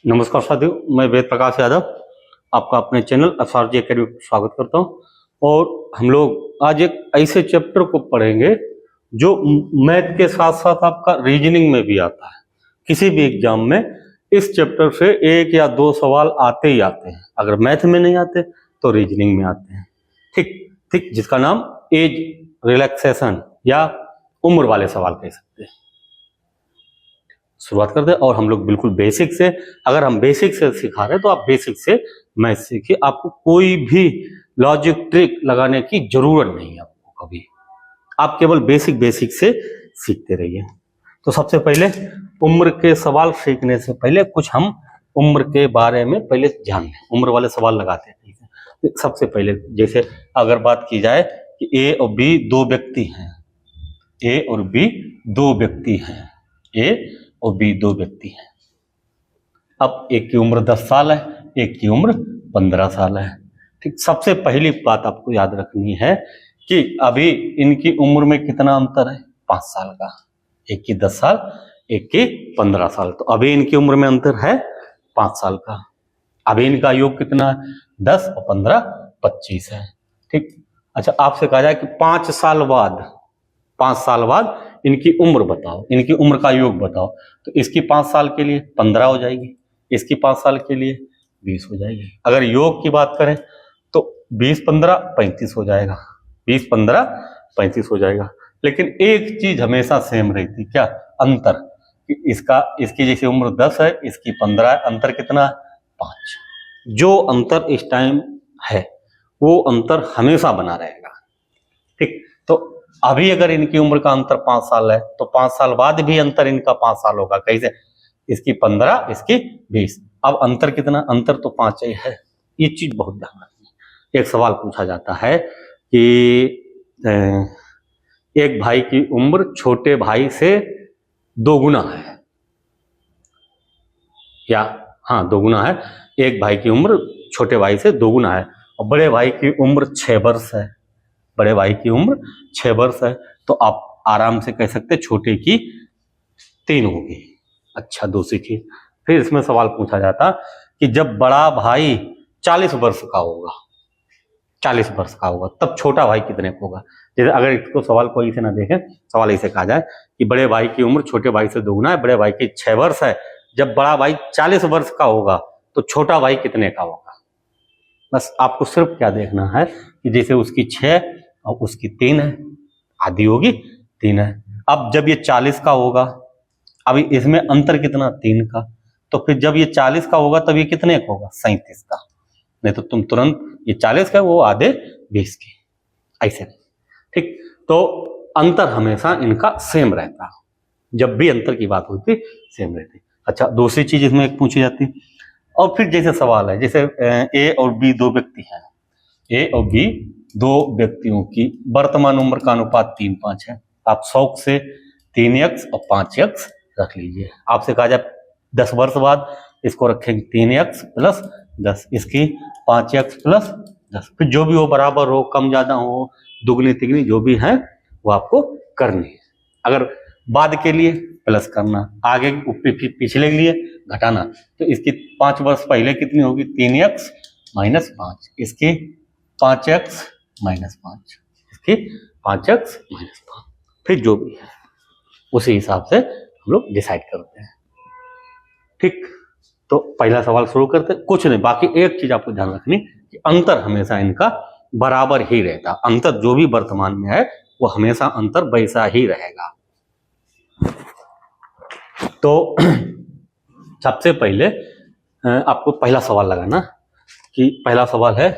नमस्कार साथियों, मैं वेद प्रकाश यादव आपका अपने चैनल एसआरजी एकेडमी पर स्वागत करता हूं। और हम लोग आज एक ऐसे चैप्टर को पढ़ेंगे जो मैथ के साथ साथ आपका रीजनिंग में भी आता है। किसी भी एग्जाम में इस चैप्टर से एक या दो सवाल आते ही आते हैं। अगर मैथ में नहीं आते तो रीजनिंग में आते हैं। ठीक ठीक, जिसका नाम एज रिलैक्सेशन या उम्र वाले सवाल कह सकते हैं। शुरुआत करते हैं और हम लोग बिल्कुल बेसिक से, अगर हम बेसिक से सिखा रहे हैं तो आप बेसिक से मैथ सीखिए। आपको कोई भी लॉजिक ट्रिक लगाने की जरूरत नहीं है आपको कभी। आप केवल बेसिक से सीखते रहिए। तो सबसे पहले उम्र के सवाल सीखने से पहले कुछ हम उम्र के बारे में पहले जान लें। उम्र वाले सवाल लगाते हैं। ठीक है, सबसे पहले जैसे अगर बात की जाए कि ए और बी दो व्यक्ति हैं, ए और बी दो व्यक्ति हैं, ए और बी दो व्यक्ति हैं। अब एक की उम्र 10 साल है, एक की उम्र 15 साल है। ठीक, सबसे पहली बात आपको याद रखनी है कि अभी इनकी उम्र में कितना अंतर है? 5 साल का। एक की 10 साल, एक की 15 साल। तो अभी इनकी उम्र में अंतर है 5 साल का। अभी इनका योग कितना है? 10 और 15 25 है। ठीक, अच्छा आपसे कहा जाए कि 5 साल बाद इनकी उम्र बताओ, इनकी उम्र का योग बताओ। तो इसकी 5 साल के लिए 15 हो जाएगी, इसकी 5 साल के लिए 20 हो जाएगी। अगर योग की बात करें तो 20 15 35 हो जाएगा, 20 15 35 हो जाएगा। लेकिन एक चीज हमेशा सेम रहती, क्या? अंतर। इसकी जैसे उम्र 10 है, इसकी 15 है, अंतर कितना है? 5। जो अंतर इस टाइम है वो अंतर हमेशा बना रहेगा। ठीक, तो अभी अगर इनकी उम्र का अंतर 5 साल है तो 5 साल बाद भी अंतर इनका 5 साल होगा। कैसे? इसकी 15, इसकी 20। अब अंतर कितना? अंतर तो 5 ही है। ये चीज बहुत ध्यान रखनी। एक सवाल पूछा जाता है कि एक भाई की उम्र छोटे भाई से 2 गुना है, या हाँ 2 गुना है। एक भाई की उम्र छोटे भाई से 2 गुना है और बड़े भाई की उम्र 6 वर्ष है। बड़े भाई की उम्र 6 वर्ष है तो आप आराम से कह सकते छोटे की 3 होगी। अच्छा, 2 सीखिए। फिर इसमें सवाल पूछा जाता कि जब बड़ा भाई 40 वर्ष का होगा, 40 वर्ष का होगा, तब छोटा भाई कितने का होगा? जैसे अगर इसको सवाल को इसे ना देखें, सवाल इसे कहा जाए कि बड़े भाई की उम्र छोटे भाई से 2 गुना है, बड़े भाई की 6 वर्ष है, जब बड़ा भाई 40 वर्ष का होगा तो छोटा भाई कितने का होगा? बस आपको सिर्फ क्या देखना है कि जैसे उसकी 6 और उसकी 3 है, आधी होगी 3 है। अब जब ये 40 का होगा, अभी इसमें अंतर कितना? 3 का। तो फिर जब ये 40 का होगा तब ये कितने का होगा? 37 का। नहीं तो तुम तुरंत ये 40 का, वो आधे 20 के, ऐसे। ठीक, तो अंतर हमेशा इनका सेम रहता। जब भी अंतर की बात होती सेम रहती। अच्छा, दूसरी चीज इसमें एक पूछी जाती। और फिर जैसे सवाल है, जैसे ए और बी दो व्यक्ति हैं, ए और बी दो व्यक्तियों की वर्तमान उम्र का अनुपात 3:5 है। आप शौक से 3x और 5x रख लीजिए। आपसे कहा जाए 10 वर्ष बाद इसको रखेंगे 3x प्लस 10, इसकी 5x प्लस 10। फिर जो भी हो, बराबर हो, कम ज्यादा हो, दुगनी तिगनी जो भी है वो आपको करनी है। अगर बाद के लिए प्लस करना, आगे पिछले के लिए घटाना। तो इसकी 5 वर्ष पहले कितनी होगी? 3x माइनस 5, इसकी 5x माइनस 5, इसकी 5x माइनस 5। फिर जो भी है उसी हिसाब से हम लोग डिसाइड करते हैं। ठीक, तो पहला सवाल शुरू करते हैं। कुछ नहीं, बाकी एक चीज आपको ध्यान रखनी कि अंतर हमेशा इनका बराबर ही रहता। अंतर जो भी वर्तमान में है वो हमेशा अंतर वैसा ही रहेगा। तो सबसे पहले आपको पहला सवाल लगाना कि पहला सवाल है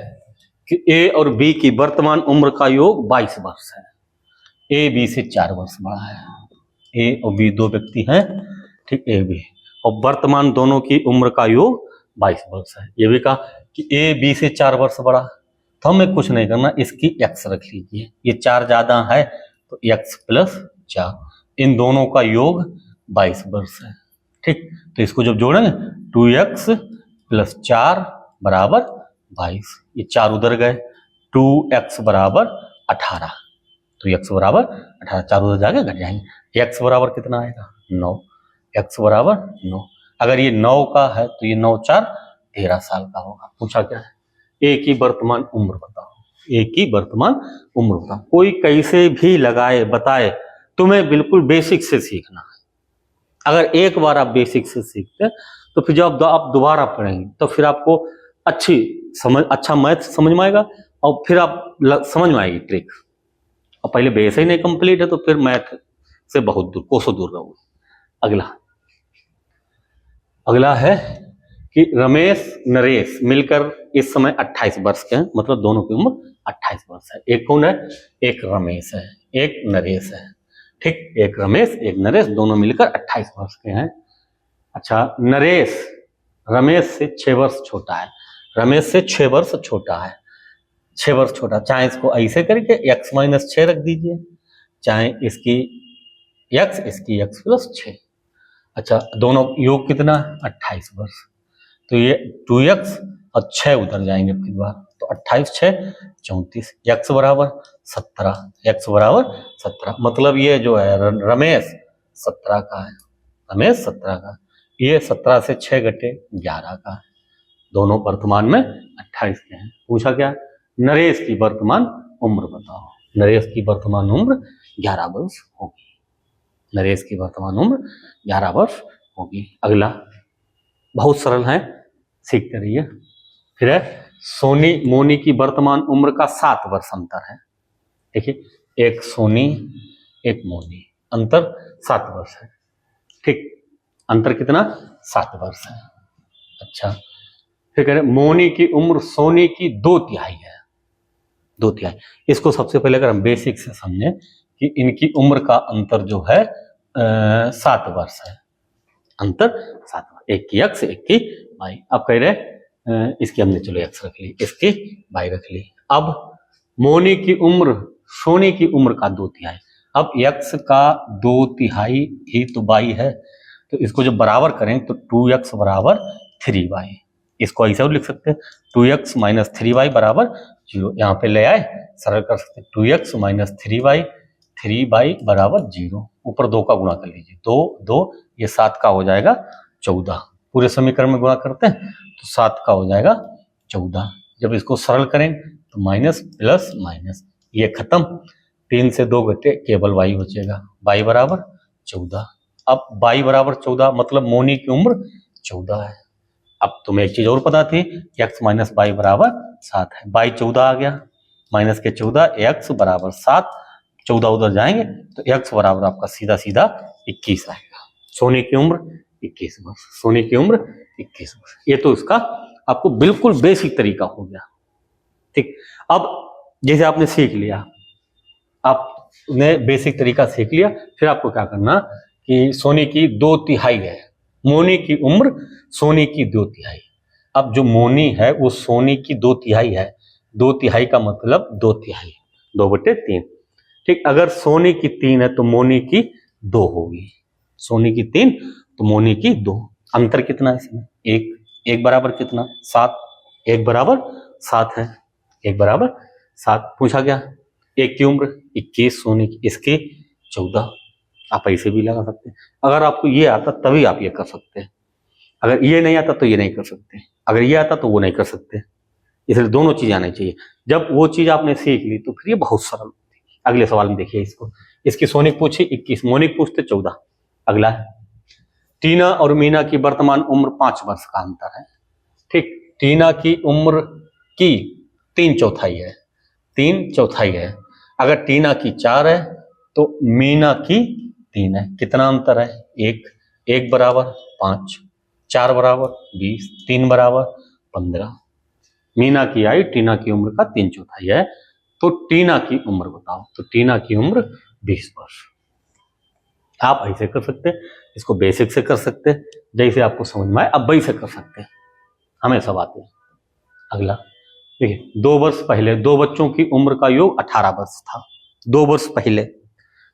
कि ए और बी की वर्तमान उम्र का योग 22 वर्ष है। ए बी से 4 वर्ष बड़ा है। ए और बी दो व्यक्ति हैं, ठीक, ए बी, और वर्तमान दोनों की उम्र का योग 22 वर्ष है। ये भी कहा कि ए बी से 4 वर्ष बड़ा, तो हमें कुछ नहीं करना, इसकी x रख लीजिए। ये 4 ज्यादा है तो x प्लस 4, इन दोनों का योग 22 वर्ष है। ठीक, तो इसको जब जोड़ेंगे 2x प्लस 4 बराबर 22, ये 4 उधर गए, 2x बराबर 18, तो x बराबर 18, 4 उधर जाके घट जाएंगे। x बराबर कितना आएगा? 9, x बराबर 9। अगर ये 9 का है तो ये 9 4 13 साल का होगा। पूछा क्या है, ए की वर्तमान उम्र बताओ, ए की वर्तमान उम्र बताओ। कोई कैसे भी लगाए बताए, तुम्हें बिल्कुल बेसिक से सीखना है। अगर एक बार आप बेसिक से सीखते तो फिर जब आप दोबारा पढ़ेंगे तो फिर आपको अच्छा मैथ समझ में आएगा और फिर आप समझ में आएगी ट्रिक। और पहले बेस ही नहीं कंप्लीट है तो फिर मैथ से बहुत दूर, कोसों दूर रहोगे। अगला है कि रमेश नरेश मिलकर इस समय 28 वर्ष के हैं, मतलब दोनों की उम्र 28 वर्ष है। एक कौन है, एक रमेश है, एक नरेश है। ठीक, एक रमेश एक नरेश दोनों मिलकर 28 वर्ष के हैं। अच्छा, नरेश रमेश से 6 वर्ष छोटा है, रमेश से 6 वर्ष छोटा है, 6 वर्ष छोटा। चाहे इसको ऐसे करके x - 6 रख दीजिए, चाहे इसकी x इसकी x + 6। अच्छा, दोनों योग कितना है 28 वर्ष, तो ये 2x और 6 उधर जाएंगे फिर बार, तो 28 6 34, x बराबर 17, x बराबर 17। मतलब ये जो है रमेश 17 का है, रमेश 17 का, ये 17 से 6 घटे 11 का है। दोनों वर्तमान में 28 के हैं। पूछा क्या, नरेश की वर्तमान उम्र बताओ। नरेश की वर्तमान उम्र 11 वर्ष होगी, नरेश की वर्तमान उम्र 11 वर्ष होगी। अगला बहुत सरल है, सीखते रहिए। फिर है सोनी मोनी की वर्तमान उम्र का 7 वर्ष अंतर है। देखिए, एक सोनी एक मोनी, अंतर 7 वर्ष है। ठीक, अंतर कितना 7 वर्ष है। अच्छा, फिर कह रहे मोनी की उम्र सोनी की 2/3 है, 2/3। इसको सबसे पहले अगर हम बेसिक से समझें कि इनकी उम्र का अंतर जो है 7 वर्ष है, अंतर 7 वर्ष, एक की x एक की y। अब कह रहे इसकी हमने चलो x रख ली, इसकी y रख ली। अब मोनी की उम्र सोनी की उम्र का 2/3। अब x का 2/3 ही तो y है, तो इसको जब बराबर करें तो 2x बराबर 3y। इसको ऐसा लिख सकते हैं 2x - 3y बराबर 0। यहाँ पे ले आए, सरल कर सकते हैं 2x - 3y, 3y बराबर 0। ऊपर 2 का गुणा कर लीजिए, 2 2, ये 7 का हो जाएगा 14। पूरे समीकरण में गुणा करते हैं तो 7 का हो जाएगा 14। जब इसको सरल करें तो माइनस प्लस माइनस, ये खत्म, 3 से 2 घटे केवल y बचेगा, y बराबर 14। अब y बराबर 14 मतलब मोनी की उम्र 14 है। अब तुम्हें एक चीज और पता थी, x - y बराबर 7 है, y 14 आ गया, माइनस के 14, x बराबर 7, 14 उधर जाएंगे तो x बराबर आपका सीधा सीधा 21 आएगा। सोनी की उम्र 21 वर्ष, सोनी की उम्र 21 वर्ष। ये तो इसका आपको बिल्कुल बेसिक तरीका हो गया। ठीक, अब जैसे आपने सीख लिया, आपने बेसिक तरीका सीख लिया, फिर आपको क्या करना कि सोनी की 2/3 है, मोनी की उम्र सोनी की 2/3। अब जो मोनी है वो सोनी की 2/3 है, 2/3 का मतलब 2/3, 2/3। ठीक, अगर सोनी की 3 है तो मोनी की 2 होगी, सोनी की 3 तो मोनी की 2। अंतर कितना है इसमें, एक बराबर कितना 7, एक बराबर 7 है, एक बराबर 7। पूछा क्या, एक की उम्र 21, सोनी की इसकी 14। आप ऐसे भी लगा सकते हैं, अगर आपको ये आता तभी आप ये कर सकते हैं, अगर ये नहीं आता तो ये नहीं कर सकते, अगर ये आता तो वो नहीं कर सकते। इसलिए दोनों चीज आनी चाहिए। जब वो चीज आपने सीख ली तो फिर ये बहुत सरल होती है। अगले सवाल में देखिए इसको, इसकी सोनिक पूछी 21, मोनिक पूछते 14। अगला है टीना और मीना की वर्तमान उम्र 5 वर्ष का अंतर है। ठीक, टीना की उम्र की 3/4 है, 3/4 है। अगर टीना की 4 है तो मीना की 3 है। कितना अंतर है, एक बराबर 5, 4 बराबर 20, 3 बराबर 15। मीना की आई टीना की उम्र का 3/4 है, तो टीना की उम्र बताओ। तो टीना की उम्र 20 वर्ष। आप ऐसे कर सकते हैं, इसको बेसिक से कर सकते हैं, जैसे आपको समझ में आए अब वैसे कर सकते हैं, हमें सब आते हैं। अगला देखिए, 2 वर्ष पहले 2 बच्चों की उम्र का योग 18 वर्ष था। 2 वर्ष पहले,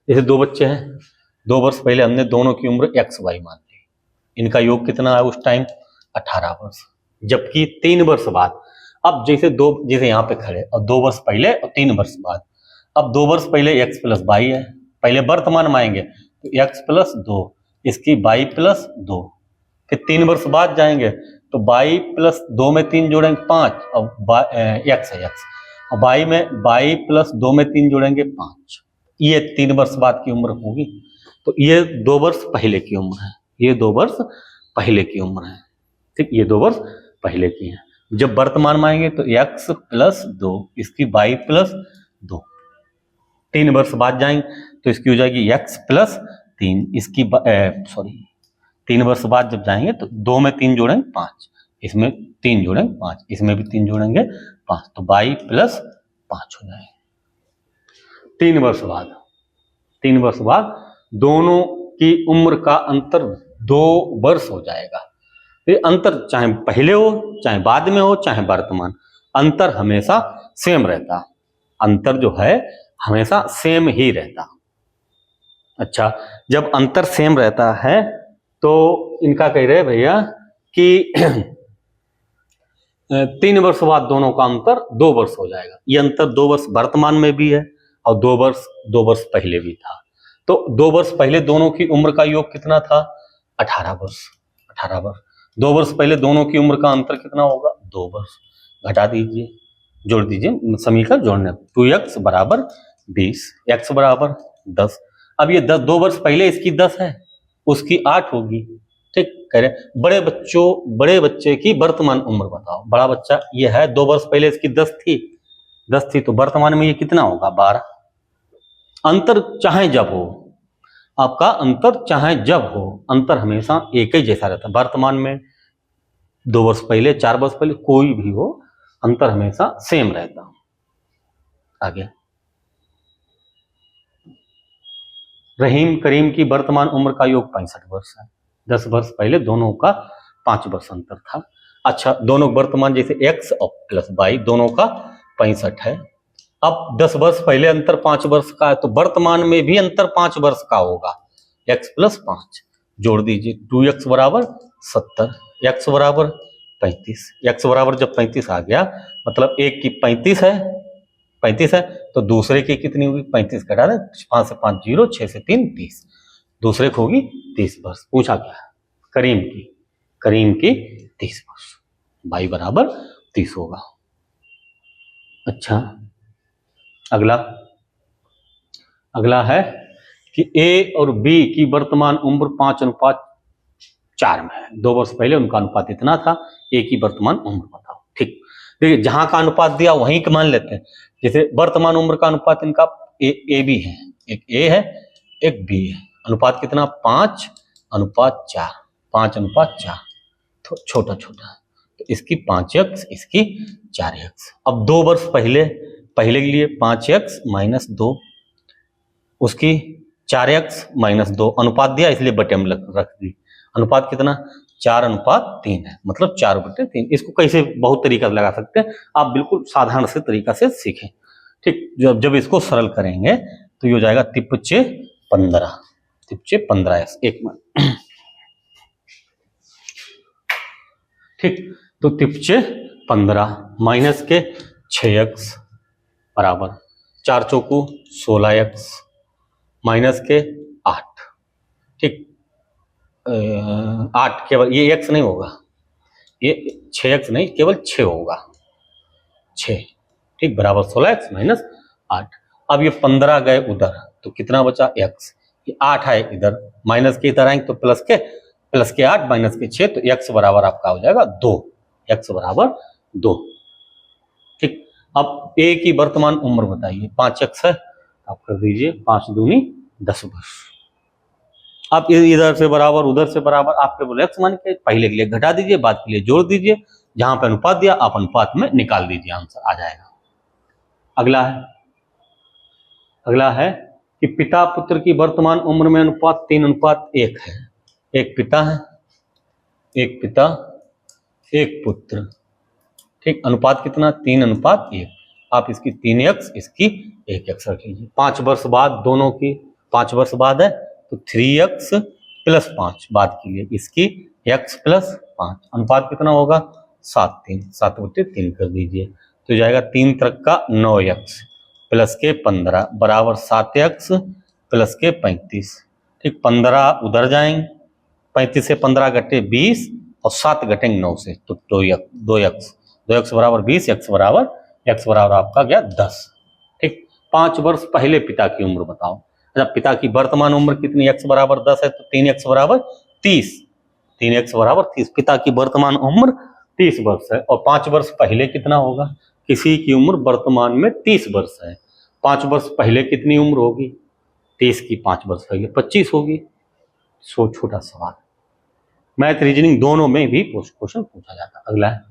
जैसे 2 बच्चे हैं, 2 वर्ष पहले हमने दोनों की उम्र x y मान ली, इनका योग कितना है उस टाइम 18 वर्ष। जबकि 3 वर्ष बाद, अब जैसे यहाँ पे खड़े और 2 वर्ष पहले और 3 वर्ष बाद, अब 2 वर्ष पहले x + y है, पहले वर्तमान में आएंगे तो x + 2, इसकी y + 2, फिर 3 वर्ष बाद जाएंगे तो y प्लस 2 में 3 जोड़ेंगे 5, अब x है x, और y प्लस 2 में 3 जोड़ेंगे 5, ये 3 वर्ष बाद की उम्र होगी। तो ये 2 वर्ष पहले की उम्र है, ये 2 वर्ष पहले की उम्र है, ठीक, ये 2 वर्ष पहले की है। जब वर्तमान में आएंगे तो x प्लस 2, इसकी y प्लस 2, 3 वर्ष बाद जाएंगे तो इसकी हो जाएगी x प्लस 3, इसकी 3 वर्ष बाद जब जाएंगे तो 2 में 3 जोड़ेंगे 5, इसमें 3 जोड़ेंगे 5, इसमें भी 3 जोड़ेंगे 5, तो y प्लस 5 हो जाएगा। 3 वर्ष बाद, 3 वर्ष बाद दोनों की उम्र का अंतर 2 वर्ष हो जाएगा। ये अंतर चाहे पहले हो, चाहे बाद में हो, चाहे वर्तमान, अंतर हमेशा सेम रहता, अंतर जो है हमेशा सेम ही रहता। अच्छा, जब अंतर सेम रहता है तो इनका कह रहे भैया कि 3 वर्ष बाद दोनों का अंतर 2 वर्ष हो जाएगा। ये अंतर 2 वर्ष वर्तमान में भी है और 2 वर्ष पहले भी था। तो 2 वर्ष पहले दोनों की उम्र का योग कितना था? 18 वर्ष। 18 वर्ष। 2 वर्ष पहले दोनों की उम्र का अंतर कितना होगा? 2 वर्ष। घटा दीजिए, जोड़ दीजिए, समीकरण जोड़ने 2x बराबर 20, x बराबर 10। अब ये 2 वर्ष पहले इसकी 10 है, उसकी 8 होगी। ठीक, कह रहे बड़े बच्चे की वर्तमान उम्र बताओ। बड़ा बच्चा ये है, 2 वर्ष पहले इसकी 10 थी, तो वर्तमान में ये कितना होगा? 12। अंतर चाहे जब हो, आपका अंतर चाहे जब हो, अंतर हमेशा एक ही जैसा रहता है। वर्तमान में 2 वर्ष पहले, 4 वर्ष पहले, कोई भी हो, अंतर हमेशा सेम रहता। आगे, रहीम करीम की वर्तमान उम्र का योग 65 वर्ष है। 10 वर्ष पहले दोनों का 5 वर्ष अंतर था। अच्छा, दोनों वर्तमान जैसे x और प्लस y दोनों का 65 है। अब 10 वर्ष पहले अंतर 5 वर्ष का है, तो वर्तमान में भी अंतर 5 वर्ष का होगा। x प्लस 5 जोड़ दीजिए, 2x बराबर 70, x बराबर 35। x बराबर जब 35 आ गया, मतलब एक की 35 है, तो दूसरे की कितनी होगी? 35 घटा दें, 5 से 5 0, 6 से 3 30, दूसरे को होगी 30 वर्ष। पूछा क्या? करीम की 30 वर्ष, y बराबर 30 होगा। अच्छा, अगला है कि a और b की वर्तमान उम्र 5:4 में है। 2 वर्ष पहले उनका अनुपात इतना था, a की वर्तमान उम्र बताओ। ठीक, देखिए जहां का अनुपात दिया वहीं का मान लेते हैं। जैसे वर्तमान उम्र का अनुपात इनका ए बी है, एक a है एक b है। अनुपात कितना? 5:4, 5:4, तो छोटा, तो इसकी 5x, इसकी 4x। अब 2 वर्ष पहले के लिए 5x माइनस 2, उसकी 4x माइनस 2, अनुपात दिया इसलिए बटे में रख दी। अनुपात कितना? 4:3 है, मतलब 4/3। इसको कैसे बहुत तरीका से लगा सकते हैं, आप बिल्कुल साधारण से तरीका से सीखें। ठीक, जब इसको सरल करेंगे तो ये हो जाएगा 3×15, 15x, एक मिनट। ठीक, तो 3×15 माइनस के 6x बराबर 4×4 16x माइनस के 8। ठीक, 8 केवल, ये x नहीं होगा, ये 6x नहीं, केवल 6 होगा, 6। ठीक, बराबर 16x माइनस 8। अब ये 15 गए उधर तो कितना बचा? x। ये 8 है इधर, माइनस के इधर आएंगे तो प्लस के 8 माइनस के 6, तो x बराबर आपका हो जाएगा 2, x बराबर 2। ठीक, अब a की वर्तमान उम्र बताइए, 5x है, आप कर दीजिए 5 दूनी 10 वर्ष। आप इधर से बराबर उधर से बराबर, आप केवल x मान के पहले के लिए घटा दीजिए, बाद के लिए जोड़ दीजिए। जहां पे अनुपात दिया आप अनुपात में निकाल दीजिए, आंसर आ जाएगा। अगला है कि पिता पुत्र की वर्तमान उम्र में अनुपात 3:1 है। एक पिता है, एक पिता, एक पुत्र। ठीक, अनुपात कितना? 3:1। आप इसकी 3x, इसकी 1x रख लीजिए। 5 वर्ष बाद दोनों की, 5 वर्ष बाद है तो 3x प्लस 5 बाद के लिए, इसकी x प्लस 5। अनुपात कितना होगा? 7:3, 7/3 कर दीजिए, तो जाएगा 3 तक का 9x प्लस के 15 बराबर 7x प्लस के 35। ठीक, 15 उधर जाएंगे, 35 से 15 घटे 20 और 7 घटेंगे 9 से, तो 2x बराबर 20, x बराबर आपका गया 10। ठीक, 5 वर्ष पहले पिता की उम्र बताओ। अच्छा, पिता की वर्तमान उम्र कितनी, x बराबर 10 है तो 3x बराबर 30, 3x बराबर 30। पिता की वर्तमान उम्र 30 वर्ष है और 5 वर्ष पहले कितना होगा, किसी की उम्र वर्तमान में 30 वर्ष है, 5 वर्ष पहले कितनी उम्र होगी, 30 की 5 वर्ष पहले 25 होगी। सो छोटा सवाल, मैथ रीजनिंग दोनों में भी क्वेश्चन पूछा जाता है। अगला है,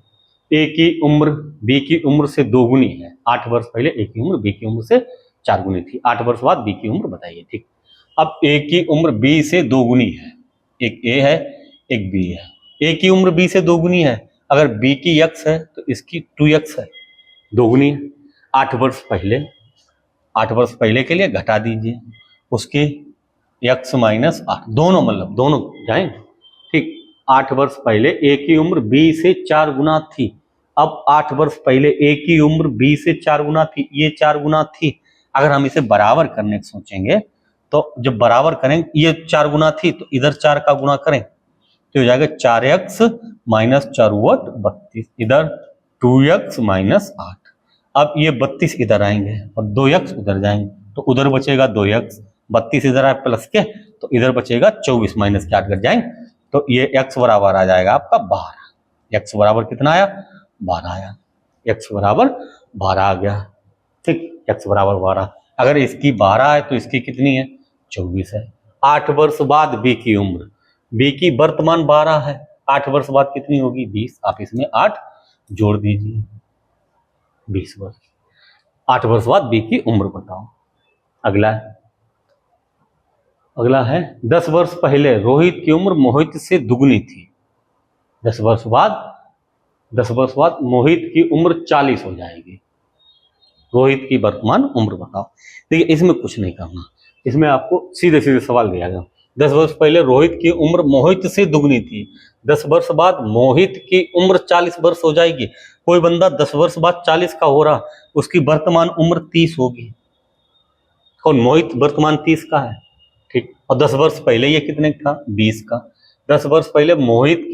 ए की उम्र बी की उम्र से 2 गुनी है। 8 वर्ष पहले ए की उम्र बी की उम्र से 4 गुनी थी, 8 वर्ष बाद बी की उम्र बताइए। ठीक, अब ए की उम्र बी से 2 गुनी है, एक ए है एक बी है। ए की उम्र बी से 2 गुनी है, अगर बी की x है तो इसकी 2x है, 2 गुनी है। 8 वर्ष पहले के लिए घटा दीजिए उसकी x माइनस 8, दोनों मतलब दोनों जाएंगे। ठीक, 8 वर्ष पहले ए की उम्र बी से 4 गुना थी, अब 8 वर्ष पहले ए की उम्र बी से 4 गुना थी, ये 4 गुना थी। अगर हम इसे बराबर करने की सोचेंगे तो जब बराबर करेंगे, ये 4 गुना थी तो इधर 4 का गुना करें तो हो जाएगा 4x माइनस 4 32, इधर 2x माइनस 8। अब ये 32 इधर आएंगे और 2x उधर जाएंगे तो उधर बचेगा 2x, 32 इधर आए प्लस के तो इधर बचेगा 24 माइनस के 8 कट जाएंगे तो ये x बराबर आ जाएगा आपका 12। x बराबर कितना आया, 12 आया, x बराबर 12 आ गया। ठीक, x बराबर 12, अगर इसकी 12 है तो इसकी कितनी है, 24 है। 8 वर्ष बाद बी की उम्र, बी की वर्तमान 12 है, 8 वर्ष बाद कितनी होगी, 20। आप इसमें 8 जोड़ दीजिए, 20 वर्ष। 8 वर्ष बाद बी की उम्र बताओ। अगला है 10 वर्ष पहले रोहित की उम्र मोहित से दुगनी थी। 10 वर्ष बाद मोहित की उम्र 40 हो जाएगी। रोहित की वर्तमान उम्र बताओ। देखिए, इसमें कुछ नहीं करना, इसमें आपको सीधे सीधे सवाल दिया गया। 10 वर्ष पहले रोहित की उम्र मोहित से दुगनी थी, 10 वर्ष बाद मोहित की उम्र 40 वर्ष हो जाएगी। कोई बंदा 10 वर्ष बाद 40 का हो रहा, उसकी वर्तमान उम्र 30 होगी। कौन, मोहित वर्तमान 30 का है। ठीक, और 10 वर्ष पहले ये कितने का, 20 का। 10 वर्ष पहले रोहित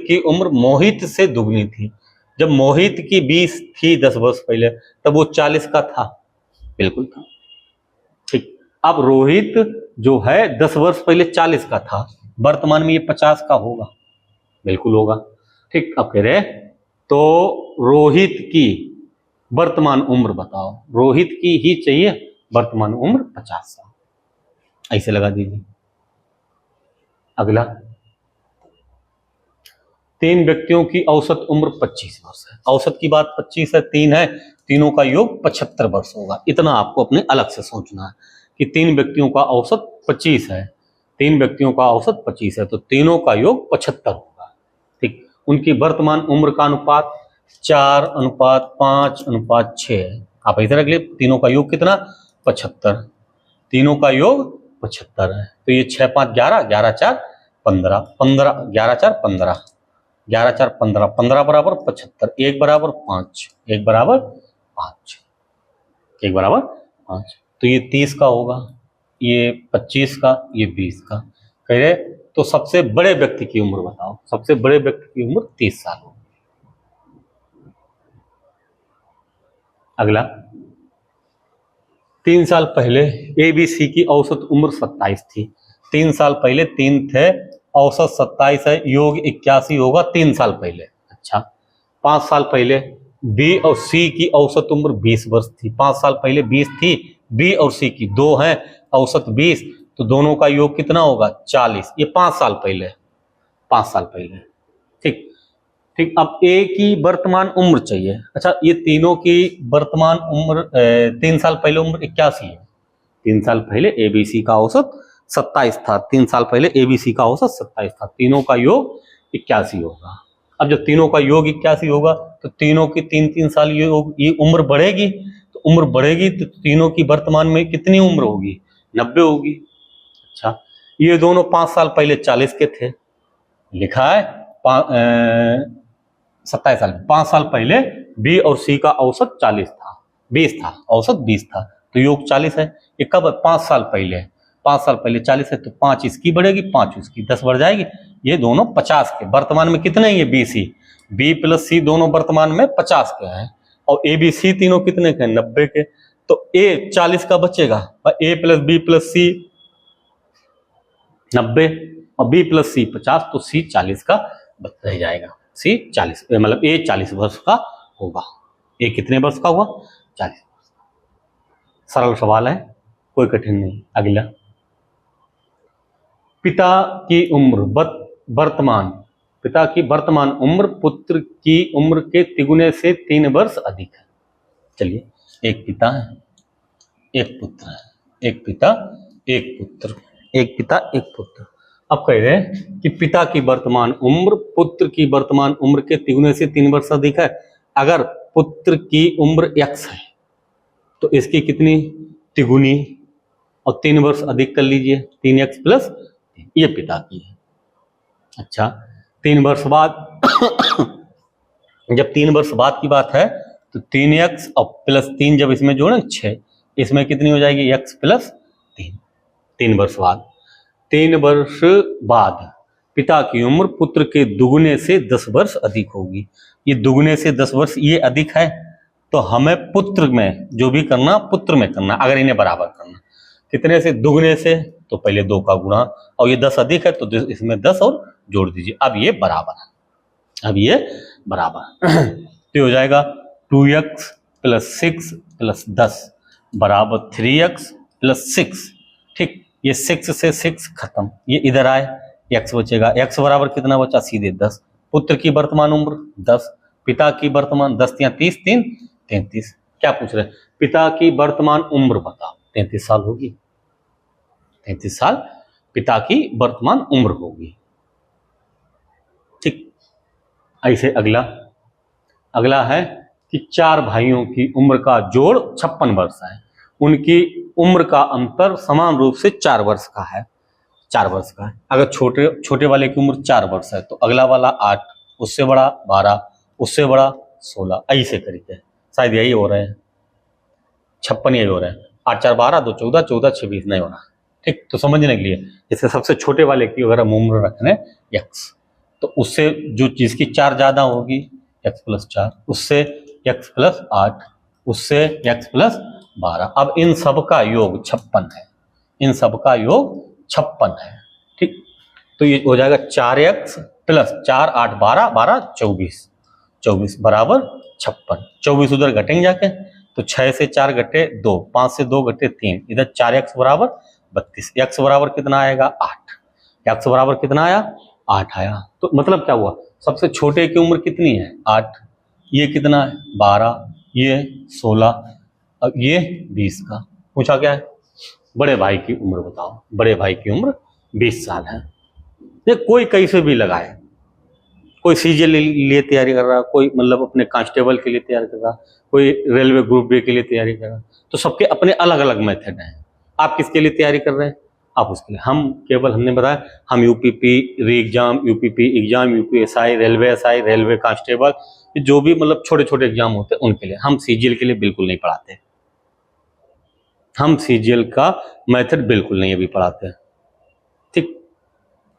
की उम्र मोहित से दुगनी थी। जब मोहित की 20 थी 10 वर्ष पहले, तब वो 40 का था, बिल्कुल था। ठीक, अब रोहित जो है 10 वर्ष पहले 40 का था, वर्तमान में ये 50 का होगा, बिल्कुल होगा। ठीक, अब कह रहे तो रोहित की वर्तमान उम्र बताओ, रोहित की ही चाहिए वर्तमान उम्र 50 साल, ऐसे लगा दीजिए। अगला, 3 व्यक्तियों की औसत उम्र 25 वर्ष है। औसत की बात 25 है, 3 है, तीनों का योग 75 वर्ष होगा। इतना आपको अपने अलग से सोचना है कि 3 व्यक्तियों का औसत 25 है, 3 व्यक्तियों का औसत 25 है तो तीनों का योग 75 होगा। ठीक, उनकी वर्तमान उम्र का अनुपात 4:5:6 है। आप इधर अगले, तीनों का योग कितना, 75, तीनों का योग 75 है तो ये 6 5 11, 11 4 15, 11 4 15, 11 4 15, 15 बराबर 75, 1 बराबर 5, 1 बराबर 5, 1 बराबर 5, तो ये 30 का होगा, ये 25 का, ये 20 का। कह रहे तो सबसे बड़े व्यक्ति की उम्र बताओ, सबसे बड़े व्यक्ति की उम्र 30 साल होगी। अगला, 3 साल पहले ABC की औसत उम्र 27 थी। 3 साल पहले 3 थे, औसत 27 है, योग 81 होगा 3 साल पहले। अच्छा, 5 साल पहले B और C की औसत उम्र 20 वर्ष थी। 5 साल पहले 20 थी, B और C की 2 है, औसत 20, तो दोनों का योग कितना होगा, 40। ये 5 साल पहले, 5 साल पहले। ठीक, ठीक, अब A की वर्तमान उम्र चाहिए। अच्छा, ये तीनों की वर्तमान उम्र 3 साल पहले उम्र 81 है। 3 साल पहले ABC का औसत 27 था, 3 साल पहले ABC का औसत 27 था, तीनों का योग 81 होगा। अब जब तीनों का योग 81 होगा तो तीनों की 3-3 साल ये उम्र बढ़ेगी, तो उम्र बढ़ेगी तो तीनों की वर्तमान में कितनी उम्र होगी, 90 होगी। अच्छा, ये दोनों 5 साल पहले 40 के थे, लिखा है 27 साल। 5 साल पहले B और C का औसत 40 था, 20 था, औसत 20 था, तो योग 40 है। ये कब, 5 साल पहले। 5 साल पहले 40 है तो 5 इसकी बढ़ेगी, 5 उसकी, 10 बढ़ जाएगी। ये दोनों 50 के, वर्तमान में कितने हैं ये बी सी, बी प्लस सी दोनों वर्तमान में 50 के हैं, और ए बी सी तीनों कितने के हैं 90 के। तो ए 40 का बचेगा, ए प्लस बी प्लस सी 90 और बी प्लस सी 50, तो सी 40 का रह जाएगा। सी 40 मतलब ए 40 वर्ष का होगा। ए कितने वर्ष का हुआ 40। सरल सवाल है, कोई कठिन नहीं। अगला, पिता की उम्र वर्तमान, पिता की वर्तमान उम्र पुत्र की उम्र के तिगुने से 3 वर्ष अधिक है। चलिए, एक पिता है, एक पुत्र है, एक पिता एक पुत्र, एक पिता एक पुत्र। अब कह रहे हैं कि पिता की वर्तमान उम्र पुत्र की वर्तमान उम्र के तिगुने से 3 वर्ष अधिक है। अगर पुत्र की उम्र x है तो इसकी कितनी तिगुनी और 3 वर्ष अधिक कर लीजिए, 3x प्लस, ये पिता की है। अच्छा, 3 वर्ष बाद जब 3 वर्ष बाद की बात है तो 3x और प्लस 3 जब इसमें जोड़ें 6, इसमें कितनी हो जाएगी x प्लस 3। 3 वर्ष बाद, 3 वर्ष बाद पिता की उम्र पुत्र के दुगुने से 10 वर्ष अधिक होगी। ये दुगुने से 10 वर्ष ये अधिक है, तो हमें पुत्र में जो भी करना पुत्र में करना, अगर इन्हें बराबर करना। कितने से? दुगुने से, तो पहले 2 का गुणा, और ये 10 अधिक है तो इसमें 10 और जोड़ दीजिए। अब ये बराबर है, अब ये बराबर तो हो जाएगा 2x प्लस 6 प्लस 10 बराबर 3x प्लस 6। ठीक, ये 6 से 6 खत्म, ये इधर आए, x बचेगा। x बराबर कितना बचा? सीधे 10। पुत्र की वर्तमान उम्र 10, पिता की वर्तमान 10 या 30, 3 33। क्या पूछ रहे हैं? पिता की वर्तमान उम्र बताओ। 33 साल होगी, 33 साल पिता की वर्तमान उम्र होगी। ठीक, ऐसे अगला है कि 4 भाइयों की उम्र का जोड़ 56 वर्ष है। उनकी उम्र का अंतर समान रूप से 4 वर्ष का है, 4 वर्ष का है। अगर छोटे वाले की उम्र 4 वर्ष है तो अगला वाला 8, उससे बड़ा 12, उससे बड़ा 16, ऐसे करके शायद यही हो रहे हैं, 56 यही हो रहे हैं। 8 4 12, 2 14, 14 26 नहीं होना। ठीक, तो समझने के लिए जैसे सबसे छोटे वाले की अगर हम उम्र रखने x, तो उससे जो जिसकी 4 ज्यादा होगी x प्लस 4, उससे x प्लस 8, उससे x प्लस 12। अब इन सब का योग 56 है, इन सब का योग 56 है। ठीक, तो ये हो जाएगा 4x प्लस 4 8 12 12 24 बराबर 56। 24 उधर घटेंगे जाके, तो 6 से 4 घटे 2, 5 से 2 घटे 3, इधर 4x बराबर 32। x बराबर कितना आएगा? 8। x बराबर कितना आया? 8 आया। तो मतलब क्या हुआ? सबसे छोटे की उम्र कितनी है? 8। ये कितना है? 12, ये 16, अब ये 20 का। पूछा क्या है? बड़े भाई की उम्र बताओ। बड़े भाई की उम्र 20 साल है। ये कोई कैसे भी लगाए, कोई सीजीएल के लिए तैयारी कर रहा, कोई मतलब अपने कांस्टेबल के लिए तैयारी कर रहा, कोई रेलवे ग्रुप बी के लिए तैयारी कर रहा, तो सबके अपने अलग अलग मेथड हैं। आप किसके लिए तैयारी कर रहे हैं? आप उसके लिए। हम केवल हमने बताया हम यूपीपी री exam, UPP exam, UPSI, railway SI, railway constable, जो भी मतलब छोटे छोटे एग्जाम होते हैं उनके लिए। हम सीजीएल के लिए बिल्कुल नहीं पढ़ाते, हम सीजीएल का मेथड बिल्कुल नहीं अभी पढ़ाते। ठीक,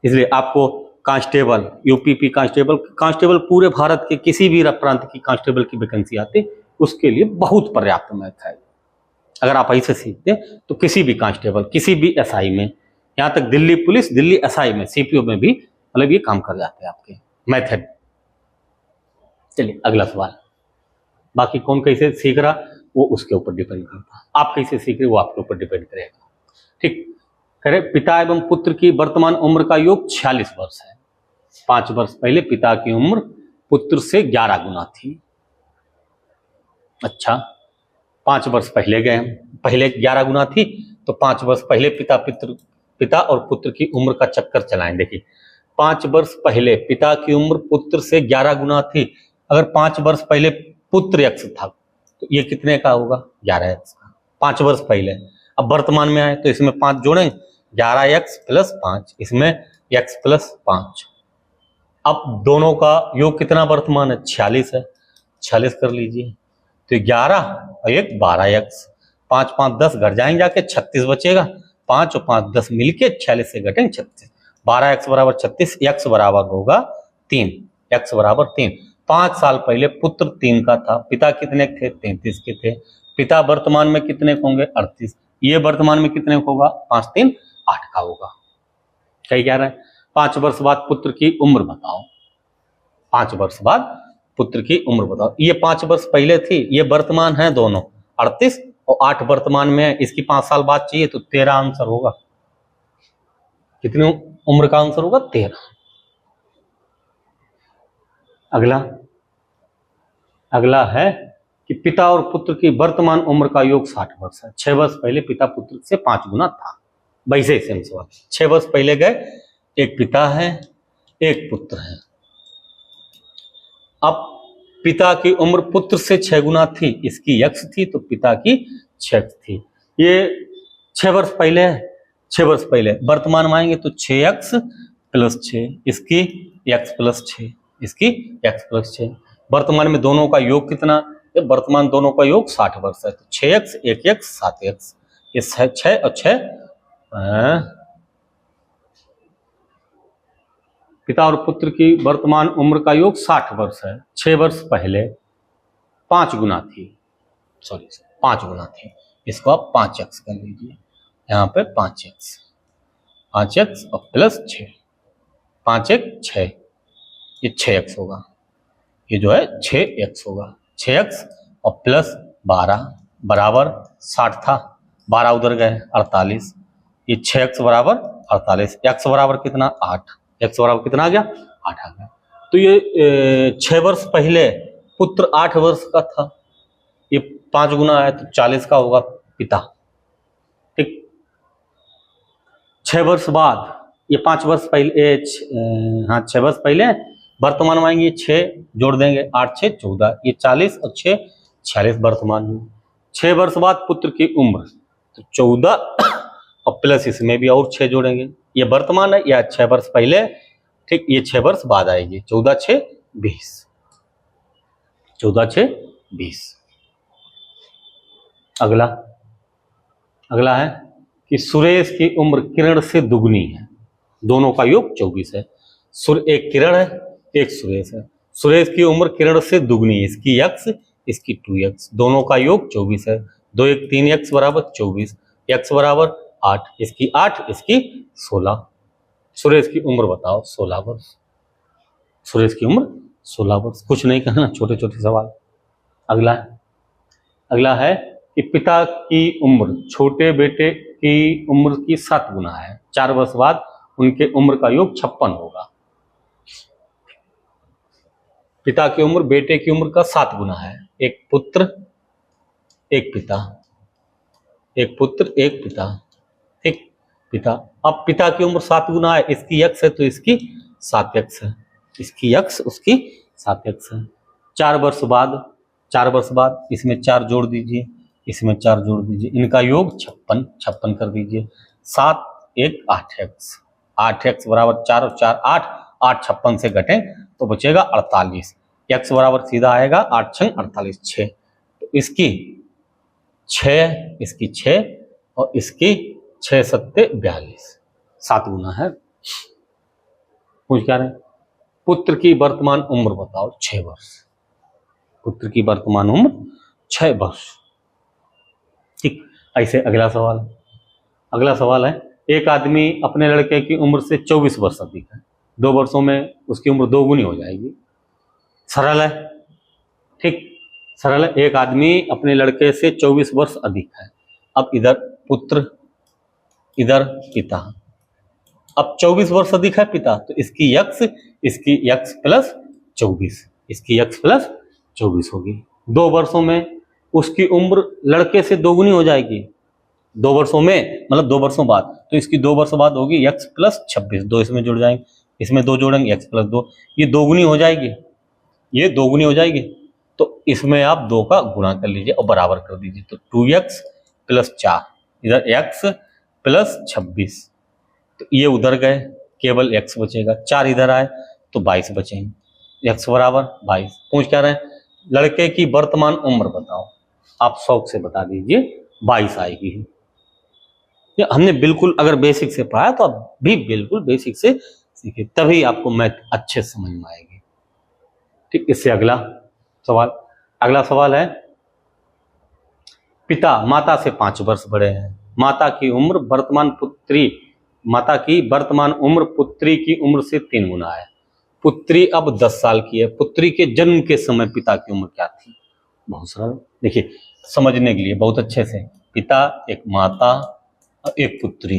इसलिए आपको कांस्टेबल, यूपीपी कांस्टेबल पूरे भारत के किसी भी प्रांत की कांस्टेबल की वैकेंसी आती, उसके लिए बहुत पर्याप्त मैथ है। अगर आप ऐसे सीखते तो किसी भी कांस्टेबल, किसी भी एसआई में, यहाँ तक दिल्ली पुलिस, दिल्ली एसआई में, सीपीओ में भी मतलब ये काम कर जाते हैं आपके मेथड। चलिए अगला सवाल। बाकी कौन कैसे सीख रहा वो उसके ऊपर डिपेंड करता, आप कैसे सीख रहे वो आपके ऊपर डिपेंड करेगा। ठीक, करे पिता एवं पुत्र की वर्तमान उम्र का योग 46 वर्ष है। 5 वर्ष पहले पिता की उम्र पुत्र से 11 गुना थी। अच्छा, 5 वर्ष पहले गए, पहले 11 गुना थी, तो 5 वर्ष पहले पिता और पुत्र की उम्र का चक्कर चलाएं। देखिए, 5 वर्ष पहले पिता की उम्र पुत्र से 11 गुना थी। अगर 5 वर्ष पहले पुत्र x था तो ये कितने का होगा? 11x का, 5 वर्ष पहले। अब वर्तमान में आए तो इसमें 5 जोड़ेंगे, 11x प्लस 5, इसमें x प्लस 5। अब दोनों का योग कितना वर्तमान है? 46 है, 46 कर लीजिए, तो 11 और 1 12x, 5 5 10 घट जाएंगे जाके 36 बचेगा, 5 और 5 10 मिलके 46 से घटेंगे 36। 12x बराबर 36, x बराबर होगा 3, x बराबर 3। 5 साल पहले पुत्र 3 का था, पिता कितने थे? 33 के थे। पिता वर्तमान में कितने होंगे? 38। ये वर्तमान में कितने होगा? 5 3 8 का होगा। क्या कह रहा है? 5 वर्ष बाद पुत्र की उम्र बताओ। 5 वर्ष बाद पुत्र की उम्र बताओ। ये 5 वर्ष पहले थी, ये वर्तमान है दोनों, 38 और 8 वर्तमान में है। इसकी 5 साल बाद चाहिए तो 13 आंसर होगा। कितनी उम्र का आंसर होगा? 13। अगला है कि पिता और पुत्र की वर्तमान उम्र का योग 60 वर्ष है। 6 वर्ष पहले पिता पुत्र से 5 गुना था। वैसे सेम सवाल, 6 वर्ष पहले गए, एक पिता है एक पुत्र है। अब पिता की उम्र पुत्र से 6 गुना थी, इसकी x थी तो पिता की 6x थी। ये 6 वर्ष पहले है, 6 वर्ष पहले वर्तमान में आएंगे तो 6x प्लस 6, इसकी x प्लस 6, इसकी x प्लस 6। वर्तमान में दोनों का योग कितना? ये वर्तमान दोनों का योग 60 वर्ष है, तो 6x 1x 7x, ये 6 और 6 पिता और पुत्र की वर्तमान उम्र का योग 60 वर्ष है। 6 वर्ष पहले 5 गुना थी, 5 गुना थी, इसको आप 5x कर लीजिए। यहाँ पे 5x और प्लस 6, 5x 6, ये 6x होगा। ये जो है 6x होगा। 6x और प्लस 12 बराबर 60 था, 12 उधर गए 48, ये 6x बराबर 48। x बराबर कितना? 8। x बराबर कितना आ गया? 8 आ गया। तो ये 6 वर्ष पहले पुत्र 8 वर्ष का था, ये 5 गुना है तो 40 का होगा पिता। ठीक। 6 वर्ष बाद ये 5 वर्ष पहले 6 वर्ष पहले वर्तमान में आएंगे, 6 जोड़ देंगे, 8 6 14, ये 40 और 6 46 वर्तमान में। 6 वर्ष बाद पुत्र की उम्र तो 14 और प्लस इसमें भी और 6 जोड़ेंगे, ये वर्तमान है या 6 वर्ष पहले। ठीक, ये 6 वर्ष बाद आएगी, 14 6 20, 14 6 20। अगला है कि सुरेश की उम्र किरण से दुगनी है, दोनों का योग 24 है। एक किरण है एक सुरेश है, सुरेश की उम्र किरण से दुगनी है, इसकी x इसकी 2x, दोनों का योग 24 है। 2 1 3x बराबर 24, x बराबर 8, इसकी 8 इसकी 16। सुरेश की उम्र बताओ 16 वर्ष। सुरेश की उम्र 16 वर्ष। कुछ नहीं कहना, छोटे छोटे सवाल। अगला है कि पिता की उम्र छोटे बेटे की उम्र की 7 गुना है। 4 वर्ष बाद उनके उम्र का योग 56 होगा। पिता की उम्र बेटे की उम्र का 7 गुना है। एक पुत्र एक पिता, एक पुत्र एक पिता। ठीक, पिता। अब पिता की उम्र 7 गुना है, इसकी x है तो इसकी 7x है, इसकी x उसकी 7x है। 4 वर्ष बाद इसमें 4 जोड़ दीजिए, इसमें 4 जोड़ दीजिए, इनका योग 56 कर दीजिए। 7 1 8x, 8x बराबर 4 और 4 8, 8 56 से घटे तो बचेगा 48। x बराबर सीधा आएगा 8 6 48, 6। तो इसकी 6, इसकी 6 और इसकी 6 7 42, 7 गुना है। पूछ क्या रहे? पुत्र की वर्तमान उम्र बताओ 6 वर्ष। पुत्र की वर्तमान उम्र 6 वर्ष। ठीक, ऐसे अगला सवाल है, एक आदमी अपने लड़के की उम्र से 24 वर्ष अधिक है, 2 वर्षों में उसकी उम्र 2 गुनी हो जाएगी। सरल है। ठीक, सरल है। एक आदमी अपने लड़के से 24 वर्ष अधिक है। अब इधर पुत्र इधर पिता, अब 24 वर्ष अधिक है पिता तो इसकी x प्लस 24, इसकी x प्लस 24 होगी। 2 वर्षों में उसकी उम्र लड़के से 2 गुनी हो जाएगी। 2 वर्षों में मतलब 2 वर्षों बाद, तो इसकी 2 वर्ष बाद होगी x प्लस 26, 2 इसमें जुड़ जाएंगे, इसमें 2 जोड़ेंगे x प्लस 2, ये 2 गुनी हो जाएगी, ये 2 गुनी हो जाएगी। तो इसमें आप 2 का गुणा कर लीजिए और बराबर कर दीजिए, तो 2x प्लस 4, इधर x प्लस 26, तो ये उधर गए, केवल x बचेगा। 4 इधर आए तो 22 बचेंगे, x बराबर 22। पूछ क्या रहे हैं? लड़के की वर्तमान उम्र बताओ। आप शौक से बता दीजिए 22 आएगी। ये हमने बिल्कुल अगर बेसिक से पढ़ा तो आप भी बिल्कुल बेसिक से सीखे, तभी आपको मैथ अच्छे समझ में आएगी। ठीक, इससे अगला सवाल है, पिता माता से 5 वर्ष बड़े हैं, माता की वर्तमान उम्र पुत्री की उम्र से 3 गुना है। पुत्री अब 10 साल की है, पुत्री के जन्म के समय पिता की उम्र क्या थी? बहुत सरल, देखिए समझने के लिए बहुत अच्छे से, पिता, एक माता और एक पुत्री।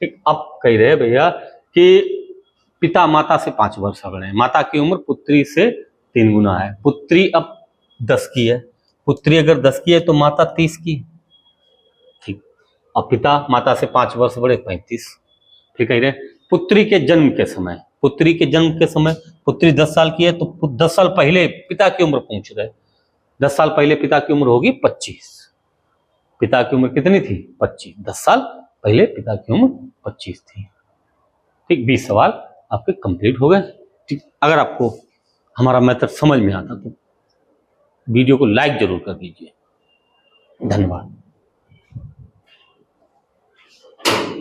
ठीक, अब कह रहे भैया कि पिता माता से 5 वर्ष बड़े हैं, माता की उम्र पुत्री से 3 गुना है, पुत्री अब 10 की है, पुत्री अगर 10 की है तो माता 30 की। ठीक, और पिता माता से 5 वर्ष बड़े 35। ठीक है, पुत्री के जन्म के समय पुत्री 10 साल की है तो 10 साल पहले पिता की उम्र पूछ रहे, 10 साल पहले पिता की उम्र होगी 25। पिता की उम्र कितनी थी? 25। 10 साल पहले पिता की उम्र 25 थी। ठीक, 20 सवाल आपके कंप्लीट हो गए। ठीक, अगर आपको हमारा मेथड समझ में आता तो वीडियो को लाइक जरूर कर दीजिए। धन्यवाद।